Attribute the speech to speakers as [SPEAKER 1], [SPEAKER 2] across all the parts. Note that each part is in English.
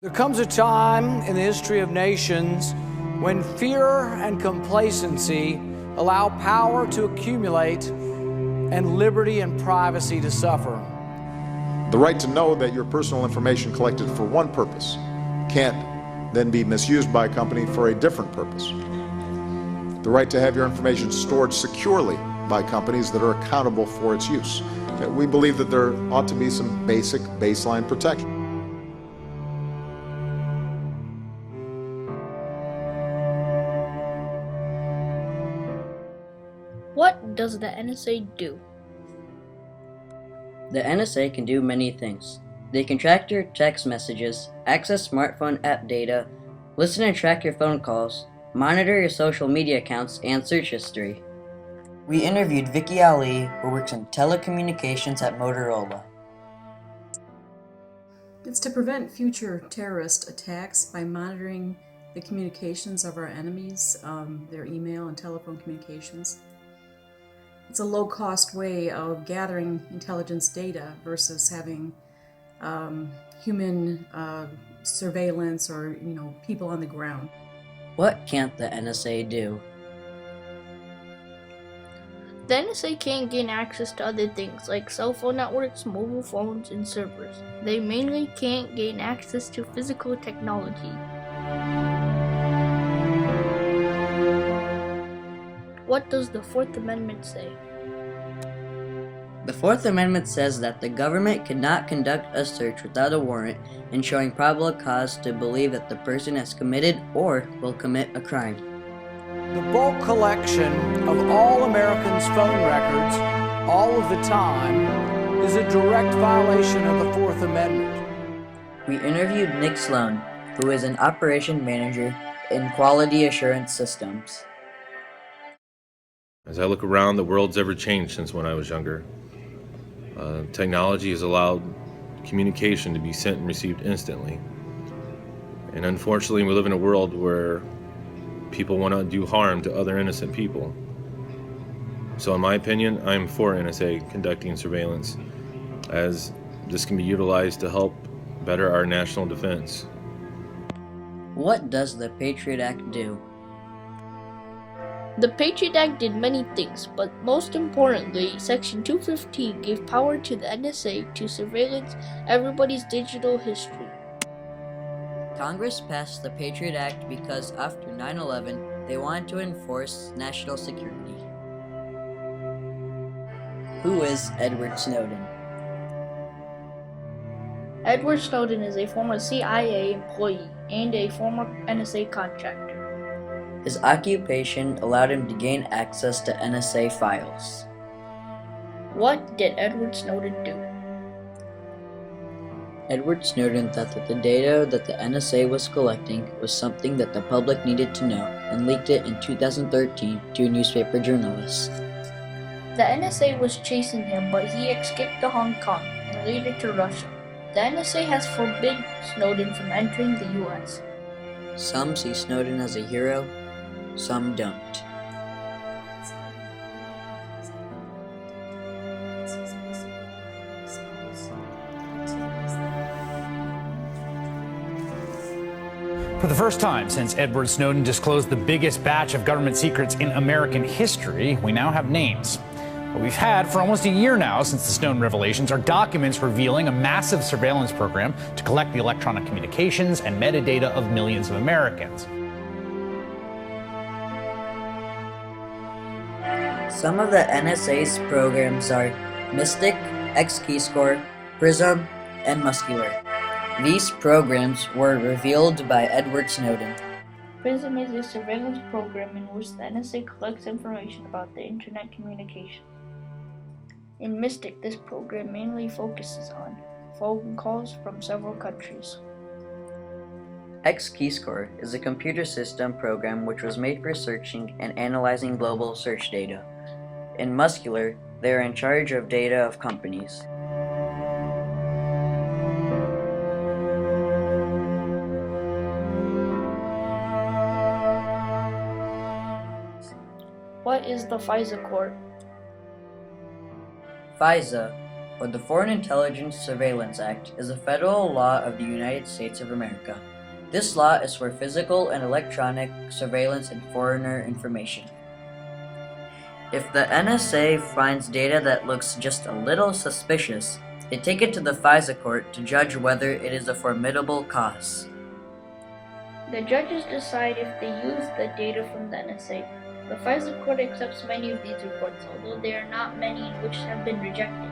[SPEAKER 1] There comes a time in the history of nations when fear and complacency allow power to accumulate and liberty and privacy to suffer.
[SPEAKER 2] The right to know that your personal information collected for one purpose can't then be misused by a company for a different purpose. The right to have your information stored securely by companies that are accountable for its use. We believe that there ought to be some basic baseline protection.
[SPEAKER 3] What does the NSA do?
[SPEAKER 4] The NSA can do many things. They can track your text messages, access smartphone app data, listen and track your phone calls, monitor your social media accounts, and search history. We interviewed Vicky Ali, who works in telecommunications at Motorola.
[SPEAKER 5] It's to prevent future terrorist attacks by monitoring the communications of our enemies, their email and telephone communications. It's a low-cost way of gathering intelligence data versus having human surveillance or people on the ground.
[SPEAKER 4] What can't the NSA do?
[SPEAKER 3] The NSA can't gain access to other things like cell phone networks, mobile phones, and servers. They mainly can't gain access to physical technology. What does the Fourth Amendment say?
[SPEAKER 4] The Fourth Amendment says that the government cannot conduct a search without a warrant and showing probable cause to believe that the person has committed or will commit a crime.
[SPEAKER 1] The bulk collection of all Americans' phone records, all of the time, is a direct violation of the Fourth Amendment.
[SPEAKER 4] We interviewed Nick Sloan, who is an operation manager in quality assurance systems.
[SPEAKER 6] As I look around, the world's ever changed since when I was younger. Technology has allowed communication to be sent and received instantly. And unfortunately, we live in a world where people want to do harm to other innocent people. So in my opinion, I'm for NSA conducting surveillance, as this can be utilized to help better our national defense.
[SPEAKER 4] What does the Patriot Act do?
[SPEAKER 3] The Patriot Act did many things, but most importantly, Section 215 gave power to the NSA to surveillance everybody's digital history.
[SPEAKER 4] Congress passed the Patriot Act because after 9/11, they wanted to enforce national security. Who is Edward Snowden?
[SPEAKER 3] Edward Snowden is a former CIA employee and a former NSA contractor.
[SPEAKER 4] His occupation allowed him to gain access to NSA files.
[SPEAKER 3] What did Edward Snowden do?
[SPEAKER 4] Edward Snowden thought that the data that the NSA was collecting was something that the public needed to know and leaked it in 2013 to a newspaper journalist.
[SPEAKER 3] The NSA was chasing him, but he escaped to Hong Kong and later to Russia. The NSA has forbidden Snowden from entering the US.
[SPEAKER 4] Some see Snowden as a hero, some don't.
[SPEAKER 7] For the first time since Edward Snowden disclosed the biggest batch of government secrets in American history, we now have names. What we've had for almost a year now since the Snowden revelations are documents revealing a massive surveillance program to collect the electronic communications and metadata of millions of Americans.
[SPEAKER 4] Some of the NSA's programs are Mystic, X-Keyscore, Prism, and Muscular. These programs were revealed by Edward Snowden.
[SPEAKER 3] PRISM is a surveillance program in which the NSA collects information about the internet communication. In Mystic, this program mainly focuses on phone calls from several countries.
[SPEAKER 4] X-Keyscore is a computer system program which was made for searching and analyzing global search data. In Muscular, they are in charge of data of companies.
[SPEAKER 3] What is the FISA court?
[SPEAKER 4] FISA or the Foreign Intelligence Surveillance Act, is a federal law of the United States of America. This law is for physical and electronic surveillance and foreigner information. If the NSA finds data that looks just a little suspicious, they take it to the FISA court to judge whether it is a formidable cause.
[SPEAKER 3] The judges decide if they use the data from the NSA. The FISA court accepts many of these reports, although there are not many in which have been rejected.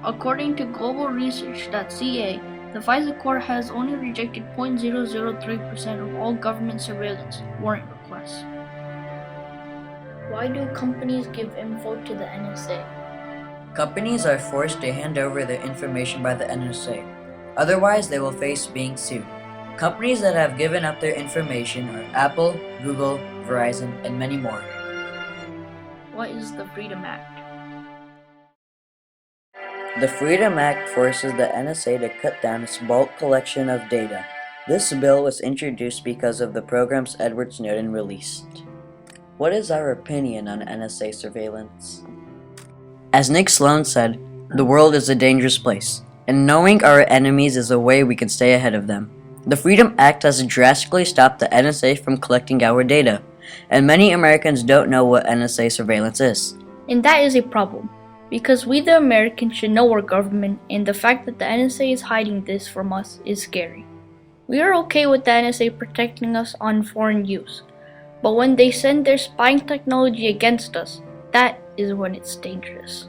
[SPEAKER 3] According to globalresearch.ca, the FISA court has only rejected 0.003% of all government surveillance warrant requests. Why do companies give info to the NSA?
[SPEAKER 4] Companies are forced to hand over their information by the NSA. Otherwise, they will face being sued. Companies that have given up their information are Apple, Google, Verizon, and many more.
[SPEAKER 3] What is the Freedom Act?
[SPEAKER 4] The Freedom Act forces the NSA to cut down its bulk collection of data. This bill was introduced because of the programs Edward Snowden released. What is our opinion on NSA surveillance? As Nick Sloan said, the world is a dangerous place, and knowing our enemies is a way we can stay ahead of them. The Freedom Act has drastically stopped the NSA from collecting our data, and many Americans don't know what NSA surveillance is.
[SPEAKER 3] And that is a problem, because we the Americans should know our government, and the fact that the NSA is hiding this from us is scary. We are okay with the NSA protecting us on foreign use, but when they send their spying technology against us, that is when it's dangerous.